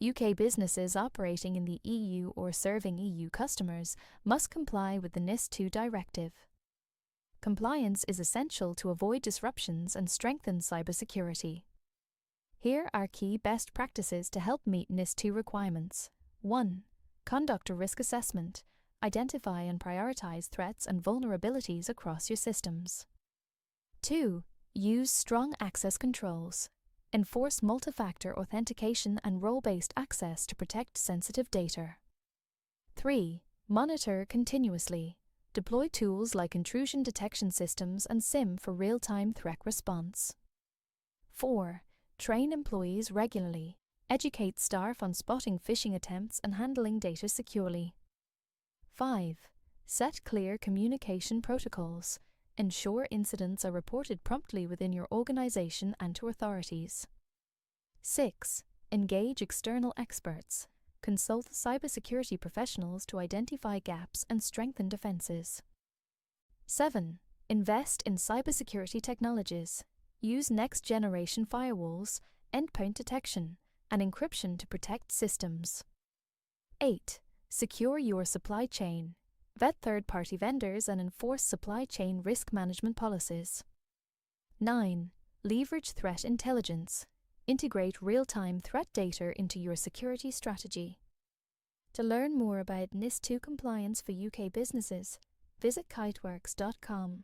UK businesses operating in the EU or serving EU customers must comply with the NIS2 Directive. Compliance is essential to avoid disruptions and strengthen cybersecurity. Here are key best practices to help meet NIS2 requirements. 1. Conduct a risk assessment. Identify and prioritize threats and vulnerabilities across your systems. 2. Use strong access controls. Enforce multi-factor authentication and role-based access to protect sensitive data. 3. Monitor continuously. Deploy tools like intrusion detection systems and SIM for real-time threat response. 4. Train employees regularly. Educate staff on spotting phishing attempts and handling data securely. 5. Set clear communication protocols. Ensure incidents are reported promptly within your organization and to authorities. 6. Engage external experts. Consult cybersecurity professionals to identify gaps and strengthen defenses. 7. Invest in cybersecurity technologies. Use next-generation firewalls, endpoint detection, and encryption to protect systems. 8. Secure your supply chain. Vet third-party vendors and enforce supply chain risk management policies. 9. Leverage threat intelligence. Integrate real-time threat data into your security strategy. To learn more about NIS2 compliance for UK businesses, visit kiteworks.com.